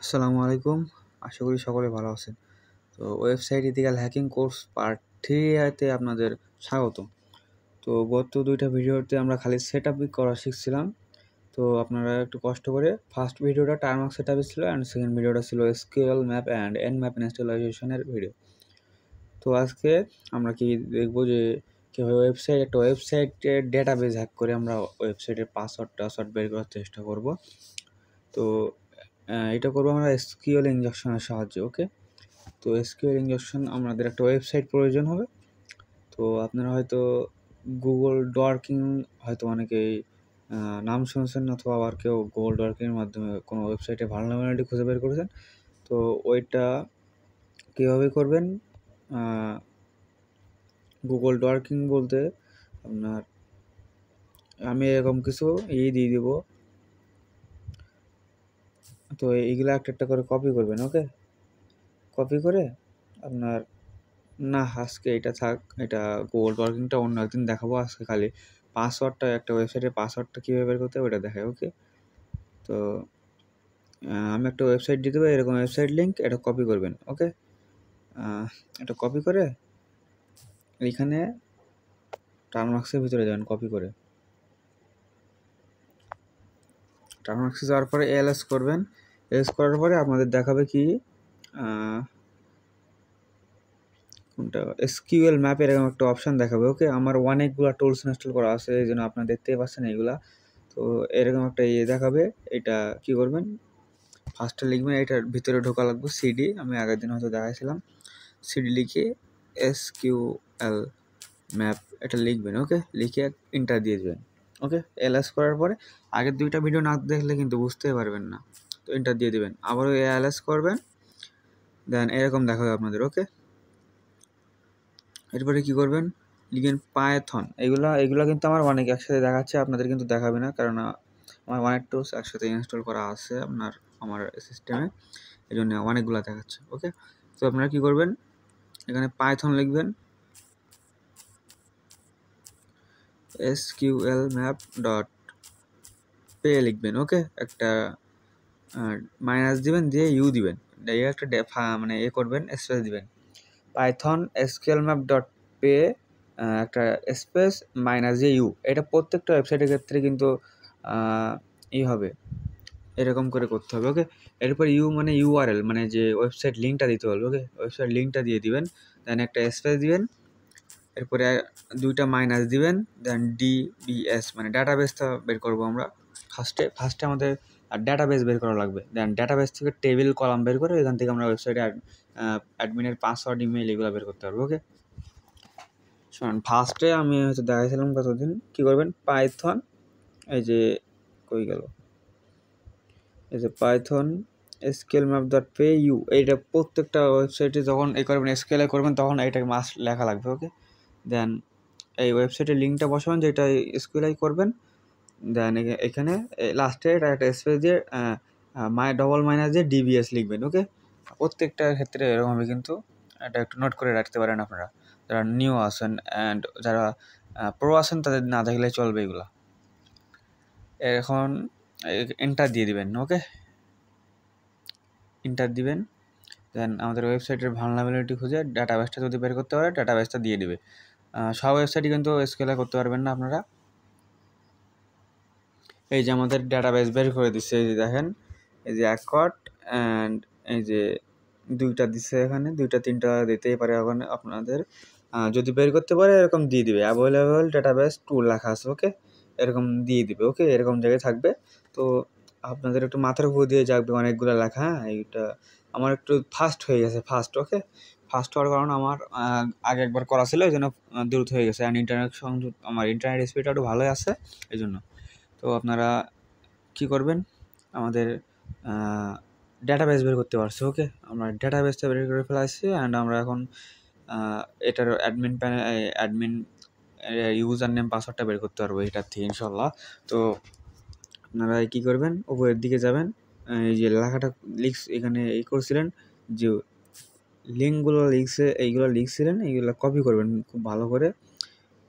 আসসালামু আলাইকুম। আশা করি সকলে ভালো আছেন। তো website ethical hacking course part 3 তে আপনাদের স্বাগতম। তো গত 2টা ভিডিওতে আমরা খালি সেটআপ করা শিখছিলাম। তো আপনারা একটু কষ্ট করে ফার্স্ট ভিডিওটা টার্মওয়ার্ক সেটআপ ছিল অ্যান্ড সেকেন্ড ভিডিওটা ছিল এসকিউএল ম্যাপ অ্যান্ড এনম্যাপ ইনস্টলেশনের ভিডিও। তো আজকে আমরা কি দেখব যে কীভাবে একটা ওয়েবসাইটের ডেটাবেস হ্যাক করে আমরা ওয়েবসাইটের পাসওয়ার্ড বের করার চেষ্টা করব। তো এটা করবো আমরা এসকিউএল ইনজেকশনের সাহায্যে। ওকে, তো এসকিউএল ইনজেকশন আমাদের একটা ওয়েবসাইট প্রয়োজন হবে। তো আপনারা হয়তো গুগল ডর্কিং হয়তো অনেকেই নাম শুনছেন, অথবা আবার কেউ গুগল ডর্কিংয়ের মাধ্যমে কোনো ওয়েবসাইটে ভালনারেবিলিটি খুঁজে বের করেছেন। তো ওইটা কীভাবে করবেন? গুগল ডর্কিং বলতে আপনার আমি এরকম কিছু দিয়ে দিব। তো এইগুলো একটা করে কপি করবেন। ওকে, কপি করে আপনার আজকে এটা থাক, এটা গুগল ডর্কিংটা অন্য একদিন দেখাবো। আজকে খালি পাসওয়ার্ডটা, একটা ওয়েবসাইটের পাসওয়ার্ডটা কীভাবে বের করতে হবে ওটা দেখায়। ওকে, তো আমি একটা ওয়েবসাইট দিয়ে দেবো, এরকম ওয়েবসাইট লিঙ্ক, এটা কপি করবেন। ওকে, এটা কপি করে এইখানে টার্মওয়ার্কসের ভিতরে যাবেন। কপি করে টার্মওয়ার্কসে যাওয়ার পরে এলএস করবেন। এলএস করার পরে আপনাদের দেখাবে কি কোনটা, এসকিউএল ম্যাপের এরকম একটা অপশান দেখাবে। ওকে, আমার অনেকগুলো টুলস ইনস্টল করা আছে, এই জন্য আপনারা দেখতেই পাচ্ছেন এইগুলা। তো এরকম একটা দেখাবে। এটা কি করবেন, ফার্স্টে লিখবেন, এটার ভিতরে ঢোকা লাগবে সিডি। আমি আগের দিন হয়তো দেখাইছিলাম। সিডি লিখে এসকিউএল ম্যাপ এটা লিখবেন। ওকে, লিখে এন্টার দিয়ে দেবেন। ওকে, এলএস করার পরে আগের 2টা ভিডিও না দেখলে কিন্তু বুঝতেই পারবেন না। তো এন্টার দিয়ে দেবেন, আবারও এলএস করবেন, দেন এরকম দেখাবে আপনাদের। ওকে, এরপরে কি করবেন, লিখেন পাইথন। এগুলা কিন্তু আমার অনেক একসাথে দেখাচ্ছে, আপনাদের কিন্তু দেখাবে না, কারণ আমার অনেক টুলস একসাথে ইনস্টল করা আছে আমার সিস্টেমে, এই জন্য অনেকগুলো দেখাচ্ছে। ওকে, তো আপনারা কি করবেন, এখানে পাইথন লিখবেন, sqlmap.py লিখবেন। ওকে, একটা মাইনাস দিবেন, দিয়ে ইউ দিবেন, দিয়ে একটা মানে করবেন, স্পেস দিবেন, পাইথন sqlmap.py একটা স্পেস মাইনাস যে ইউ। এটা প্রত্যেকটা ওয়েবসাইটের ক্ষেত্রে কিন্তু হবে, এরকম করে করতে হবে। ওকে, এরপর ইউ মানে ইউআরএল, মানে যে ওয়েবসাইট লিঙ্কটা দিতে হবে। ওকে, ওয়েবসাইট লিঙ্কটা দিয়ে দিবেন, দেন একটা স্পেস দিবেন, এরপরে 2টা মাইনাস দিবেন, দেন ডিবিএস মানে ডাটাবেসটা বের করবো আমরা। ফার্স্টে আমাদের ডাটাবেস বের করা লাগবে। দেন ডাটাবেস থেকে টেবিল কলাম বের করে এখান থেকে আমরা ওয়েবসাইটে অ্যাডমিনের পাসওয়ার্ড, ইমেল এগুলো বের করতে পারবো। ওকে, শুনুন, ফার্স্টে আমি হয়তো দেখাইছিলাম কতদিন কী করবেন, পাইথন, এই যে কই গেল, এই যে পাইথন sqlmap.py এইটা প্রত্যেকটা ওয়েবসাইটে যখন করবেন, স্কেলে করবেন, তখন এইটাকে মাস্ট লেখা লাগবে। ওকে, দেন এই ওয়েবসাইটের লিঙ্কটা বসাবেন যেটা এসকিউএল করবেন, দেন এখানে লাস্টে একটা স্পেস দিয়ে মাইনাস দিয়ে ডিবিএস লিখবেন। ওকে, প্রত্যেকটা ক্ষেত্রে এরকম হবে, কিন্তু এটা একটু নোট করে রাখতে পারেন আপনারা, যারা নিউ আছেন অ্যান্ড যারা প্রো আছেন তাদের না দেখলে চলবে এগুলা। এখন এন্টার দিয়ে দিবেন। ওকে, এন্টার দিবেন, দেন আমাদের ওয়েবসাইটের ভালনারেবিলিটি খুঁজে ডাটাবেসটা যদি বের করতে পারে ডাটাবেসটা দিয়ে দিবে। সব ওয়েবসাইটই কিন্তু স্কেলে করতে পারবেন না আপনারা। এই যে আমাদের ডাটাবেস বের করে দিচ্ছে, এই যে দেখেন, এই যে অ্যাকর্ড অ্যান্ড এই যে 2টা দিচ্ছে, এখানে 2টা 3টা দিতেই পারে। ওখানে আপনাদের যদি বের করতে পারে এরকম দিয়ে দিবে, অ্যাভেলেবল ডাটাবেস টুল লেখা আছে। ওকে, এরকম দিয়ে দিবে। ওকে, এরকম জায়গায় থাকবে। তো আপনাদের একটু মাথার উপর দিয়ে যাবে অনেকগুলো লেখা। এইটা আমার একটু ফাস্ট হয়ে গেছে। ওকে, ফাস্ট হওয়ার কারণ আমার আগে একবার করা ছিল, এই জন্য দ্রুত হয়ে গেছে। অ্যান্ড ইন্টারনেট সংযোগ, আমার ইন্টারনেট স্পিডটা একটু ভালোই আছে এই জন্য। তো আপনারা কি করবেন, আমাদের ডাটাবেস বের করতে পারছি। ওকে, আমরা ডাটাবেসটা বের করে ফেলাইছি অ্যান্ড আমরা এখন এটার অ্যাডমিন ইউজার নেম পাসওয়ার্ডটা বের করতে পারবো এটার থেকে ইনশাল্লাহ। তো আপনারা কী করবেন, উপরের দিকে যাবেন, এই যে লেখাটা এখানে করছিলেন, যে লিঙ্কগুলো এইগুলো লিখছিলেন, এইগুলো কপি করবেন খুব ভালো করে,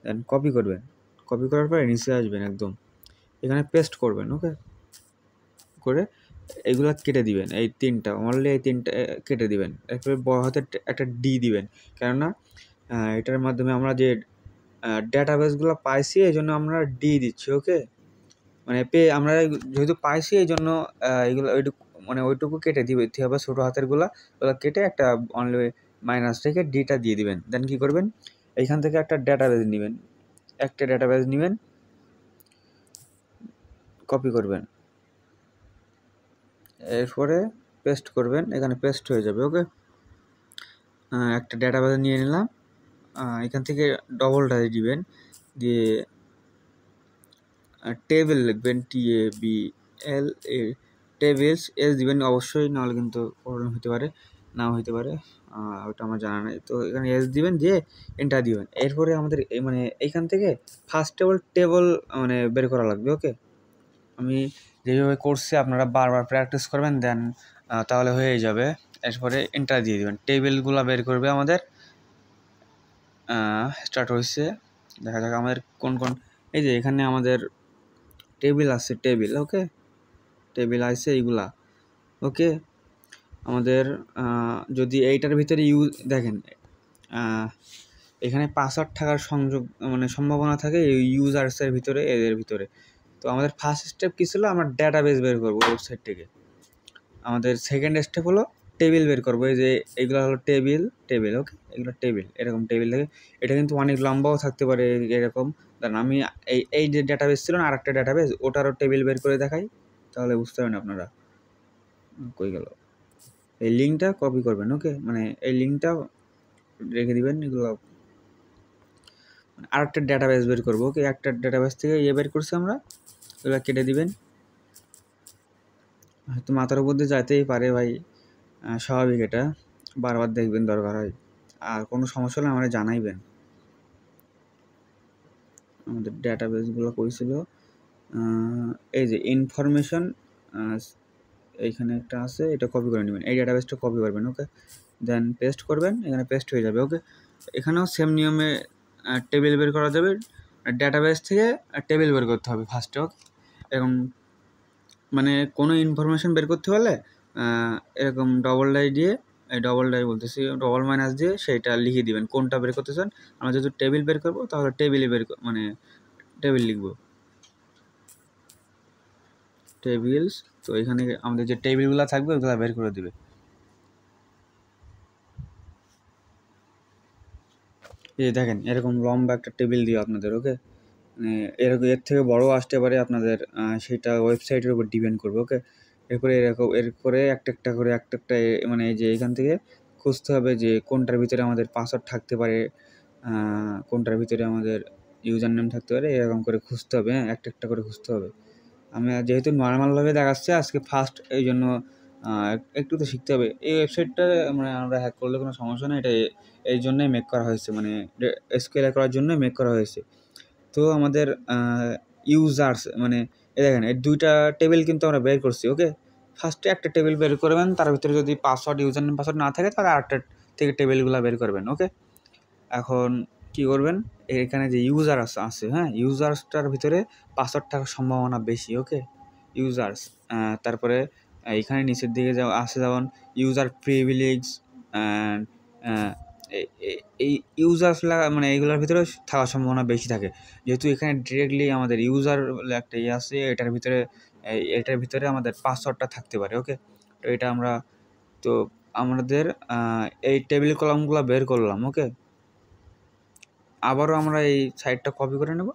দেন কপি করবেন। কপি করার পরে নিচে আসবেন, একদম এখানে পেস্ট করবেন। ওকে, করে এইগুলো কেটে দিবেন, এই 3টা অনলি এই 3টা কেটে দিবেন। এরপরে বড় হাতের একটা ডি দিবেন, কেননা এটার মাধ্যমে আমরা যে ডেটাবেসগুলো পাইছি এই জন্য আমরা ডি দিচ্ছি। ওকে, মানে আমরা যেহেতু পাইছি এই জন্য এইগুলো ওইটুকু মানে ওইটুকু কেটে দিতে হবে, ছোটো হাতেরগুলো ওগুলো কেটে একটা অনলি মাইনাস রেখে ডিটা দিয়ে দিবেন। দেন কী করবেন, এইখান থেকে একটা ডেটাবেস নেবেন, একটা ডেটাবেস নেবেন, কপি করবেন, এরপরে পেস্ট করবেন, এখানে পেস্ট হয়ে যাবে। ওকে, একটা ডেটাবেস নিয়ে নিলাম, এখান থেকে ডবলটা দিবেন, দিয়ে টেবিল লিখবেন, TABLE, টেবিলস এস দিবেন অবশ্যই, নাহলে কিন্তু প্রবলেম হতে পারে, নাও হতে পারে, ওটা আমার জানা নেই। তো এখানে এস দিবেন, দিয়ে এন্টার দিবেন। এরপরে আমাদের মানে এইখান থেকে ফার্স্ট টেবল মানে বের করা লাগবে। ওকে, আমি যেভাবে করছি আপনারা বারবার প্র্যাকটিস করবেন, দেন তাহলে হয়ে যাবে। এরপরে এন্টার দিয়ে দিবেন, টেবিলগুলো বের করবে আমাদের। স্টার্ট হয়েছে, দেখা যাক আমাদের কোন কোন, এই যে এখানে আমাদের টেবিল আছে, টেবিল। ওকে, টেবিল আছে এইগুলা। ওকে, আমাদের যদি এইটার ভিতরে দেখেন এখানে পাসওয়ার্ড থাকার সংযোগ মানে সম্ভাবনা থাকে এই ইউজার্সের ভিতরে, এদের ভিতরে। তো আমাদের ফার্স্ট স্টেপ কী ছিল, আমরা ডেটাবেস বের করবো ওয়েবসাইট থেকে। আমাদের সেকেন্ড স্টেপ হলো টেবিল বের করবো, এই যে এইগুলো হলো টেবিল। ওকে, এগুলো টেবিল, এরকম টেবিল থাকে। এটা কিন্তু অনেক লম্বাও থাকতে পারে এরকম। কারণ আমি এই যে ডেটাবেস ছিল না, আরেকটা ডেটাবেস, ওটারও টেবিল বের করে দেখাই, তাহলে বুঝতে পারেন আপনারা। কই গেল, এই লিঙ্কটা কপি করবেন। ওকে, মানে এই লিঙ্কটা রেখে দিবেন। এগুলো আরেকটা ডেটাবেস বের করবো। ওকে, একটা ডেটাবেস থেকে বের করছি আমরা, এগুলো কেটে দিবেন। হয়তো মাথার উপর দিয়ে যাইতেই পারে ভাই, স্বাভাবিক, এটা বারবার দেখবেন দরকার হয়। আর কোনো সমস্যা হলে আমাদের জানাইবেন। আমাদের ডেটাবেসগুলো কইছিল, এই যে ইনফরমেশন, এইখানে একটা আছে, এটা কপি করে নেবেন, এই ডেটাবেসটা কপি করবেন। ওকে, দেন পেস্ট করবেন, এখানে পেস্ট হয়ে যাবে। ওকে, এখানেও সেম নিয়মে টেবিল বের করা যাবে, ডেটাবেস থেকে টেবিল বের করতে হবে ফার্স্টে। ওকে, এরকম মানে কোনো ইনফরমেশন বের করতে হলে এরকম ডবল বলতেছি, ডবল মাইনাস দিয়ে সেইটা লিখে দিবেন কোনটা বের করতে চান। আমরা যেহেতু টেবিল বের করবো, তাহলে টেবিলই মানে টেবিল লিখবো, টেবিলস। তো এখানে আমাদের যে টেবিলগুলো থাকবে ওগুলো বের করে দিবে। এই দেখেন এরকম লম্বা একটা টেবিল দিও আপনাদের। ওকে, মানে এরকম এর থেকে বড়ও আসতে পারে আপনাদের, সেটা ওয়েবসাইটের উপর ডিপেন্ড করবে। ওকে, এরপরে একটা একটা করে মানে এই যে এখান থেকে খুঁজতে হবে যে কোনটার ভিতরে আমাদের পাসওয়ার্ড থাকতে পারে, কোনটার ভিতরে আমাদের ইউজার নেম থাকতে পারে, এরকম করে খুঁজতে হবে। হ্যাঁ, একটা একটা করে খুঁজতে হবে। আমি যেহেতু নর্মালভাবে দেখাচ্ছি আজকে ফার্স্ট, এই জন্য একটু তো শিখতে হবে। এই ওয়েবসাইটটা মানে আমরা হ্যাক করলে কোনো সমস্যা নেই, এটা এই জন্যই মেক করা হয়েছে, মানে স্কেল করার জন্যই মেক করা হয়েছে। তো আমাদের ইউজার্স মানে এই দেখেন এই দুইটা টেবিল কিন্তু আমরা বের করছি। ওকে, ফার্স্টে একটা টেবিল বের করবেন, তার ভিতরে যদি পাসওয়ার্ড ইউজার নেম পাসওয়ার্ড না থাকে তাহলে আরেকটা থেকে টেবিলগুলো বের করবেন। ওকে, এখন কি করবেন, এখানে যে ইউজার আছে, হ্যাঁ, ইউজার্সটার ভিতরে পাসওয়ার্ড থাকার সম্ভাবনা বেশি। ওকে, ইউজার্স, তারপরে এখানে নিচের দিকে আসে যেমন ইউজার প্রিভিলেজ, এই ইউজার্স মানে এইগুলোর ভিতরে থাকার সম্ভাবনা বেশি থাকে, যেহেতু এখানে ডিরেক্টলি আমাদের ইউজার একটা আছে, এটার ভিতরে আমাদের পাসওয়ার্ডটা থাকতে পারে। ওকে, তো এটা আমরা তো আমাদের এই টেবিল কলামগুলো বের করলাম। ওকে, আবারও আমরা এই সাইডটা কপি করে নেব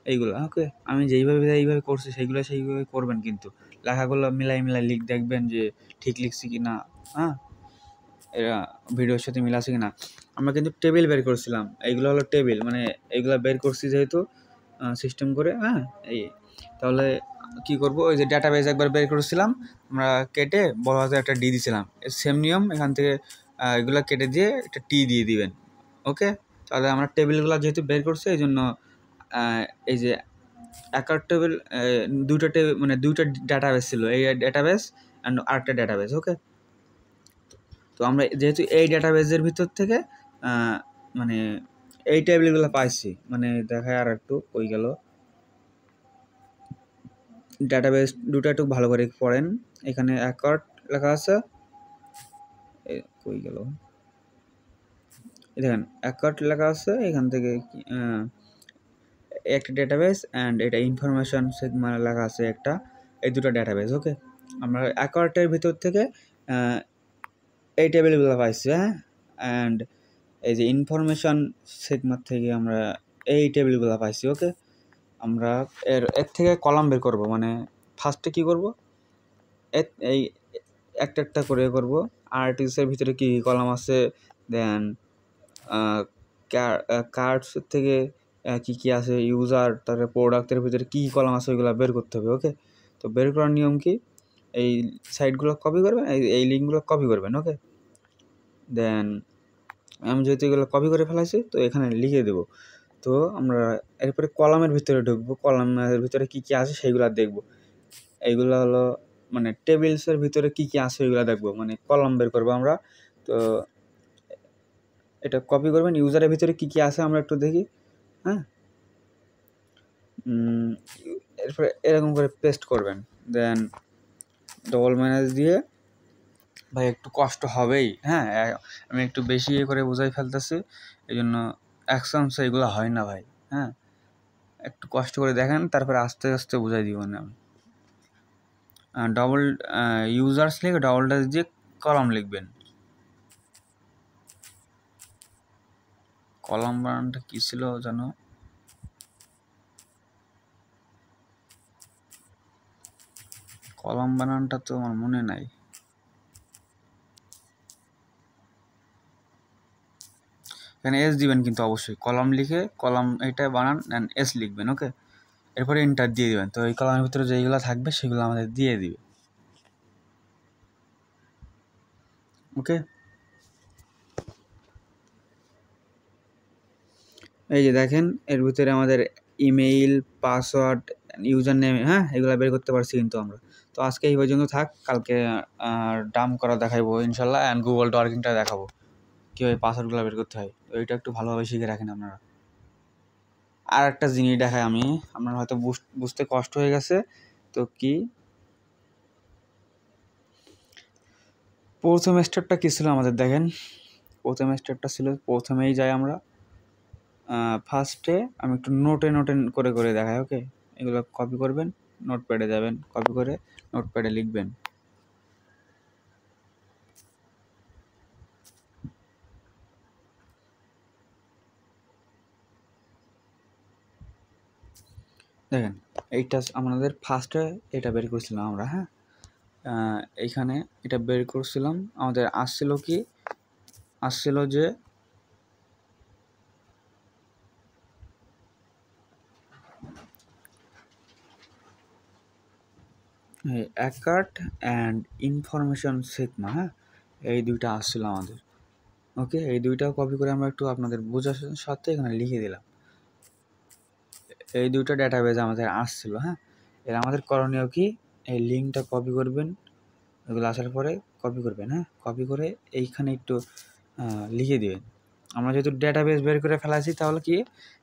এইগুলো। ওকে, আমি এইভাবে করছি সেইভাবে করবেন, কিন্তু লেখাগুলো মিলাই দেখবেন যে ঠিক লিখছি কি না। হ্যাঁ, এরা ভিডিওর সাথে মিল আছে কি না। আমরা কিন্তু টেবিল বের করছিলাম, এইগুলো হলো টেবিল, মানে এইগুলো বের করছি যেহেতু সিস্টেম করে। হ্যাঁ, এই তাহলে কী করবো, ওই যে ডাটাবেস একবার বের করেছিলাম আমরা, কেটে বড় হাতে একটা ডি দিয়েছিলাম, সেম নিয়ম এখান থেকে এগুলো কেটে দিয়ে একটা টি দিয়ে দিবেন। ওকে, তাহলে আমরা টেবিলগুলো যেহেতু বের করছি এই জন্য এই যে একটা টেবিল মানে দুইটা ডাটাবেস ছিল, এই ডাটাবেস অ্যান্ড আরেকটা ডাটাবেস। ওকে, তো আমরা যেহেতু এই ডাটাবেসের ভিতর থেকে মানে এই টেবিলগুলো পাইছি, মানে দেখায় আর একটু কই গেল, ডাটাবেস দুটো একটু ভালো করে পড়েন। এখানে অ্যাকার্ট লেখা আছে, কই গেল, দেখেন অ্যাকার্ট লেখা আছে, এখান থেকে একটা ডেটাবেস অ্যান্ড এটা ইনফরমেশন সিগমা লেখা আছে একটা, এই দুটো ডেটাবেস। ওকে, আমরা অ্যাকার্টের ভিতর থেকে এই টেবিলগুলো পাইছি, হ্যাঁ, অ্যান্ড এই যে ইনফরমেশন সিগমার থেকে আমরা এই টেবিলগুলো পাইছি। ওকে, আমরা এর থেকে কলাম বের করব, মানে ফার্স্টে কি করব, এই একটা একটা করে করব। আর্টিস্টের ভিতরে কি কলাম আছে, দেন কার্ডসের থেকে কি কি আছে, ইউজার, তারপরে প্রোডাক্টের ভিতরে কী কলাম আছে ওইগুলো বের করতে হবে। ওকে, তো বের করার নিয়ম কি, এই সাইটগুলো কপি করবেন, এই লিঙ্কগুলো কপি করবেন। ওকে, দেন আমি যেহেতু এগুলো কপি করে ফেলাইছি তো এখানে লিখে দেব। তো আমরা এরপরে কলামের ভিতরে ঢুকবো, কলামের ভিতরে কী কী আছে সেইগুলো দেখব। এইগুলো হলো মানে টেবিলসের ভিতরে কী কী আছে ওইগুলো দেখবো, মানে কলাম বের করবো আমরা। তো এটা কপি করবেন, ইউজারের ভিতরে কী কী আছে আমরা একটু দেখি, হ্যাঁ। এরপরে এরকম করে পেস্ট করবেন, দেন ডবল ম্যানেজ দিয়ে, ভাই একটু কষ্ট হবেই, হ্যাঁ, আমি একটু বেশি করে বোঝাই ফেলতেছি, এই জন্য অ্যাকশনস এগুলো হয় না ভাই, হ্যাঁ, একটু কষ্ট করে দেখেন, তারপরে আস্তে আস্তে বোঝাই দিব না আমি। ডবল ইউজার্স লিখে ডবল ড্যাশ দিয়ে কলাম লিখবেন। কলাম বানানটা কী ছিল জানো, কলাম বানানটা তো আমার মনে নাই। এখানে এস দিবেন কিন্তু অবশ্যই, কলাম লিখে কলাম এটা বানান অ্যান্ড এস লিখবেন। ওকে, এরপরে এন্টার দিয়ে দিবেন। তো এই কলামের ভিতরে যেইগুলো থাকবে সেগুলো আমাদের দিয়ে দিবে। ওকে, এই যে দেখেন এর ভিতরে আমাদের ইমেইল, পাসওয়ার্ড, ইউজার নেম, হ্যাঁ, এগুলো বের করতে পারছি কিন্তু আমরা। তো আজকে এই পর্যন্ত থাক, কালকে ডাম্প করা দেখাবো ইনশাল্লাহ, অ্যান্ড গুগল ওয়ার্কিংটা দেখাবো কীভাবে পাসওয়ার্ডগুলো বের করতে হয়। তো এইটা একটু ভালোভাবে শিখে রাখেন আপনারা। আর একটা জিনিস দেখায় আমি, আপনার হয়তো বুঝতে কষ্ট হয়ে গেছে, তো কি প্রথম স্টেপটা কী ছিল আমাদের, দেখেন প্রথম স্টেপটা ছিল, প্রথমেই যাই আমরা ফার্স্টে, আমি একটু নোটে করে করে দেখাই। ওকে, এগুলো কপি করবেন, নোটপ্যাডে যাবেন, কপি করে নোটপ্যাডে লিখবেন। দেখেন এইটা আমাদের ফার্স্টে এটা বের করছিলাম আমরা, হ্যাঁ, এইখানে এটা বের করছিলাম, আমাদের আসছিল কি, আসছিল যে অ্যাকার্ট অ্যান্ড ইনফরমেশন সিগমা, হ্যাঁ, এই দুইটা আসছিল আমাদের। ওকে, এই দুইটাও কপি করে আমরা একটু আপনাদের বোঝার সাথে এখানে লিখে দিলাম। এই দুইটা ডেটাবেজ আমাদের আসছিল, হ্যাঁ। এর আমাদের করণীয় কি, এই লিঙ্কটা কপি করবেন, এগুলো আসার পরে কপি করবেন, হ্যাঁ, কপি করে এইখানে একটু লিখে দিবেন। আমরা যেহেতু ডেটাবেস বের করে ফেলাইছি তাহলে কি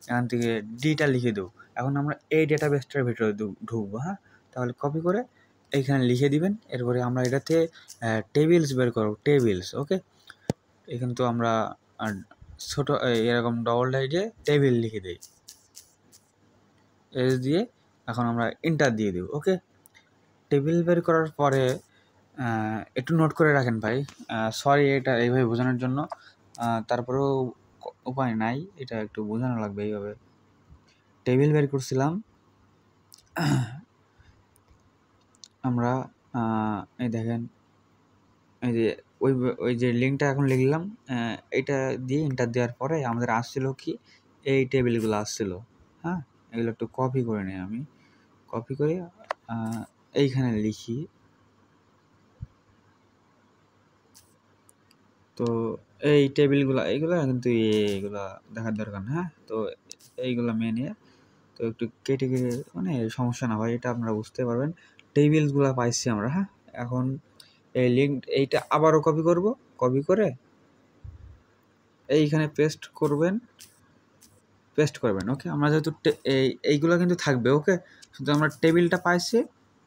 এখান থেকে ডিটা লিখে দেবো। এখন আমরা এই ডেটাবেসটার ভিতরে ঢুকবো, হ্যাঁ, তাহলে কপি করে এইখানে লিখে দিবেন। এরপরে আমরা এটাতে টেবিলস বের করবো, টেবিলস। ওকে, এখানে তো আমরা ছোটো এরকম ডবল ডাইটে টেবিল লিখে দিই, এস দিয়ে এখন আমরা এন্টার দিয়ে দেব। ওকে, টেবিল বের করার পরে একটু নোট করে রাখেন ভাই, সরি এটা এইভাবে বোঝানোর জন্য, তারপরেও উপায় নাই, এটা একটু বোঝানো লাগবে এইভাবে। টেবিল বের করছিলাম আমরা, এই দেখেন এই যে ওই যে লিঙ্কটা এখন লিখলাম, এটা দিয়ে এন্টার দেওয়ার পরে আমাদের আসছিল কি, এই টেবিলগুলো আসছিল, হ্যাঁ, এগুলো একটু কপি করে নিই আমি, কপি করে এইখানে লিখি। তো এই টেবিলগুলো এইগুলো কিন্তু এইগুলো দেখার দরকার না, হ্যাঁ, তো এইগুলো মেনে তো একটু কেটে কেটে, মানে সমস্যা না ভাই, এটা আপনারা বুঝতে পারবেন। টেবিলসগুলো পাইছি আমরা, হ্যাঁ, এখন এই লিঙ্ক এইটা আবারও কপি করব, কপি করে এইখানে পেস্ট করবেন। ওকে, আমরা যেহেতু এইগুলো কিন্তু থাকবে। ওকে, শুধু আমরা টেবিলটা পাইছি,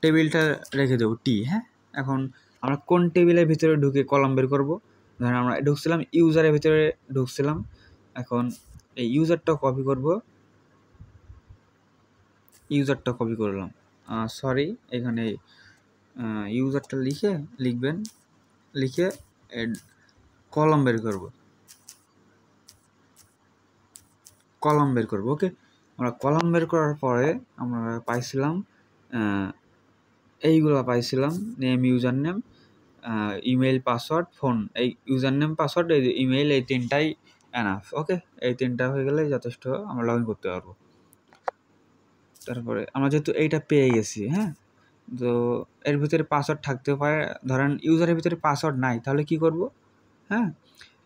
টেবিলটা রেখে দেবো টি। হ্যাঁ, এখন আমরা কোন টেবিলের ভিতরে ঢুকে কলাম বের করবো? ধরেন আমরা ঢুকছিলাম ইউজারের ভিতরে ঢুকছিলাম, এখন এই ইউজারটা কপি করব, ইউজারটা কপি করলাম, সরি এখানে ইউজারটা লিখবেন, লিখে কলাম বের করব, কলাম বের করব। ওকে, আমরা কলাম বের করার পরে আমরা পাইছিলাম এইগুলো পাইছিলাম, name, user name, email, password, phone. এই ইউজার নেম, পাসওয়ার্ড, এই ইমেল, এই তিনটাই এনাফ। ওকে, এই তিনটা হয়ে গেলে যথেষ্ট, আমরা লগ ইন করতে পারবো। তারপরে আমরা যেহেতু এইটা পেয়ে গেছি, হ্যাঁ, তো এর ভিতরে পাসওয়ার্ড থাকতেও পারে। ধরেন ইউজারের ভিতরে পাসওয়ার্ড নাই, তাহলে কি করব? হ্যাঁ,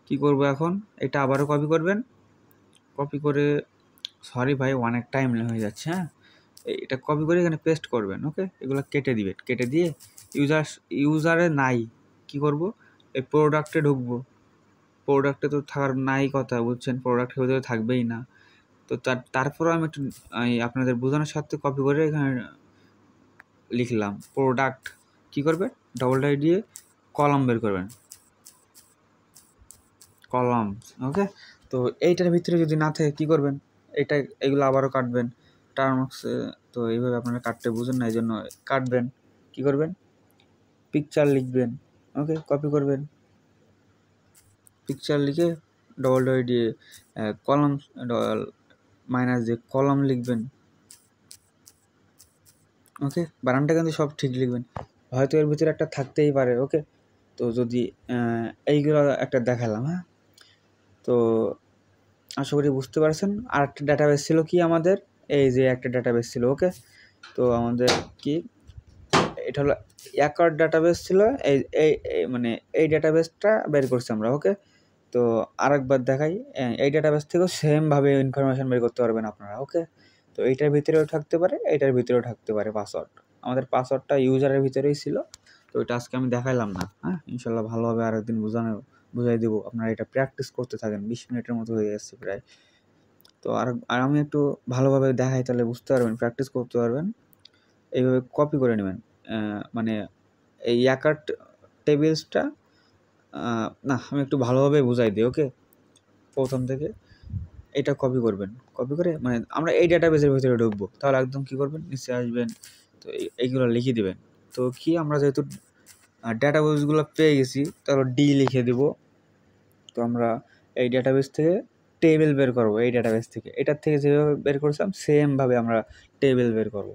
কি করব এখন? এটা আবারও কপি করবেন, কপি করে, সরি ভাই অনেক টাইম হয়ে যাচ্ছে, হ্যাঁ, এটা কপি করে এখানে পেস্ট করবেন। ওকে, এগুলো কেটে দিবেন, কেটে দিয়ে ইউজারে নাই, কি করব? এই প্রোডাক্টে ঢুকবো, প্রোডাক্টে তো থাকার নাই কথা, বুঝছেন, প্রোডাক্টের ভিতরে থাকবেই না। তো তারপরে আমি একটু আপনাদের বোঝানোর সাথে কপি করে এখানে লিখলাম প্রোডাক্ট, কি করবে? ডবল টাই দিয়ে কলাম বের করবেন, কলাম। ওকে, তো এইটার ভিতরে যদি না থাকে কী করবেন? এগুলো আবারও কাটবেন টার্মক্সে। তো এইভাবে আপনারা কাটতে বুঝেন না, এই জন্য কাটবেন। কী করবেন? পিকচার লিখবেন। ওকে, কপি করবেন, পিকচার লিখে ডবল টাই দিয়ে কলাম মাইনাস দিয়ে কলাম লিখবেন। ওকে, বানানটা কিন্তু সব ঠিক লিখবেন, হয়তো এর ভিতরে একটা থাকতেই পারে। ওকে, তো যদি এইগুলো একটা দেখালাম, হ্যাঁ, তো আশা করি বুঝতে পারছেন। আর একটা ডাটাবেস ছিল কি আমাদের, এই যে একটা ডাটাবেস ছিল। ওকে, তো আমাদের কি এটা হলো অ্যাকাউন্ট ডাটাবেস ছিল, মানে এই ডাটাবেসটা বের করছি আমরা। ওকে, তো আরেকবার দেখাই, এই ডাটাবেস থেকেও সেমভাবে ইনফরমেশান বের করতে পারবেন আপনারা। ওকে, তো এইটার ভিতরেও থাকতে পারে, এইটার ভিতরেও থাকতে পারে পাসওয়ার্ড। আমাদের পাসওয়ার্ডটা ইউজারের ভিতরেই ছিল, তো এটা আজকে আমি দেখাইলাম না। হ্যাঁ, ইনশাল্লাহ ভালোভাবে আরেকদিন বুঝাই দেবো। আপনারা এটা প্র্যাকটিস করতে থাকেন, 20 মিনিটের মতো হয়ে যাচ্ছে প্রায়। তো আর আমি একটু ভালোভাবে দেখাই, তাহলে বুঝতে পারবেন, প্র্যাকটিস করতে পারবেন। এইভাবে কপি করে নেবেন, মানে এই অ্যাকার্ট টেবিলসটা, না আমি একটু ভালোভাবে বুঝাই দিই। ওকে, প্রথম থেকে এটা কপি করবেন, কপি করে মানে আমরা এই ডাটাবেসের ভিতরে ঢুকবো, তাহলে একদম কী করবেন? নিচে আসবেন, তো এইগুলো লিখে দেবেন। তো কি আমরা যেহেতু ডাটাবেসগুলো পেয়ে গেছি, তাহলে ডি লিখে দেব। তো আমরা এই ডাটাবেস থেকে টেবিল বের করবো, এই ডাটাবেস থেকে, এটার থেকে যেভাবে বের করছিলাম সেমভাবে আমরা টেবিল বের করব।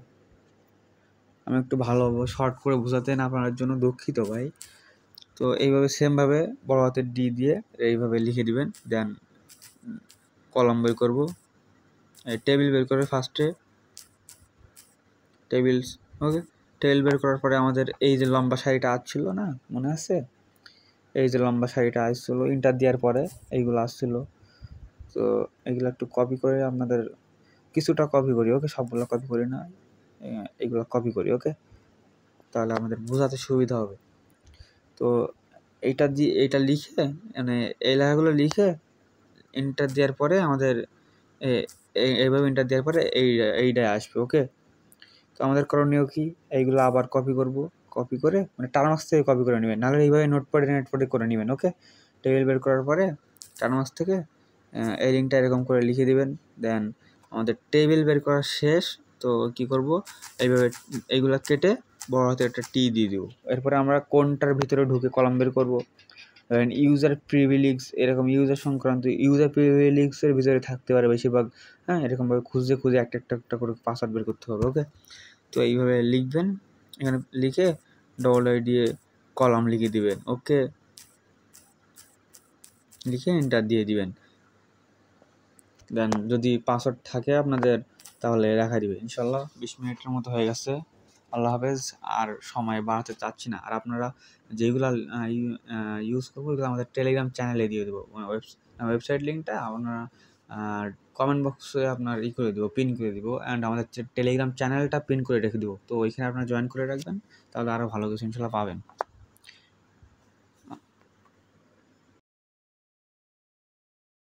আমি একটু ভালো শর্ট করে বোঝাতে না আপনার জন্য দুঃখিত ভাই। তো এইভাবে সেমভাবে বড় হাতের ডি দিয়ে এইভাবে লিখে দিবেন, দেন কলাম বের করব, টেবিল বের করে ফার্স্টে টেবিলস। ওকে, টেবিল বের করার পরে আমাদের এই যে লম্বা সারিটা আসছিল না, মনে আছে? এই যে লম্বা সারিটা আসছিলো ইন্টার দেওয়ার পরে এইগুলো আসছিলো, তো এইগুলো একটু কপি করে আপনাদের কিছুটা কপি করি। ওকে, সবগুলো কপি করি না, এইগুলো কপি করি। ওকে, তাহলে আমাদের বোঝাতে সুবিধা হবে। তো এইটা লিখে, মানে এই লেখাগুলো লিখে এন্টার দেওয়ার পরে আমাদের এইভাবে এন্টার দেওয়ার পরে এইটাই আসবে। ওকে, তো আমাদের করণীয় কি? এইগুলো আবার কপি করব, কপি করে মানে টার্মক্স থেকে কপি করে নেবেন, নাহলে এইভাবে নোটপ্যাডে করে নেবেন। ওকে, টেবিল বের করার পরে টার্মক্স থেকে এই লিঙ্কটা এরকম করে লিখে দিবেন, দেন আমাদের টেবিল বের করা শেষ। তো কি করব? এইভাবে এইগুলো কেটে বড় হাতে একটা টি দিয়ে দিব। এরপরে আমরা কোনটার ভিতরে ঢুকে কলাম বের করব? ইউজার প্রিভিলেজ, এরকম ইউজার সংক্রান্ত ইউজার প্রিভিলেজের ভিতরে থাকতে পারে বেশিরভাগ। হ্যাঁ, এরকমভাবে খুঁজে একটা করে পাসওয়ার্ড বের করতে হবে। ওকে, তো এইভাবে লিখবেন, এখানে লিখে ডবল আই দিয়ে কলাম লিখে দিবেন। ওকে, লিখে এন্টার দিয়ে দিবেন, দেন যদি পাসওয়ার্ড থাকে আপনাদের তাহলে দেখা দিবে। ইনশাল্লাহ 20 মিনিটের মতো হয়ে গেছে। আল্লাহ হাফেজ। আর সময় বাড়াতে চাচ্ছি না। আর আপনারা যেগুলো ইউজ করবো এগুলো আমাদের টেলিগ্রাম চ্যানেলে দিয়ে দেবো, ওয়েবসাইট লিঙ্কটা আপনারা কমেন্ট বক্সে আপনার করে দেবো, পিন করে দেবো, অ্যান্ড আমাদের টেলিগ্রাম চ্যানেলটা পিন করে রেখে দেবো। তো ওইখানে আপনারা জয়েন করে রাখবেন, তাহলে আরও ভালো কিছু ইনশাল্লাহ পাবেন।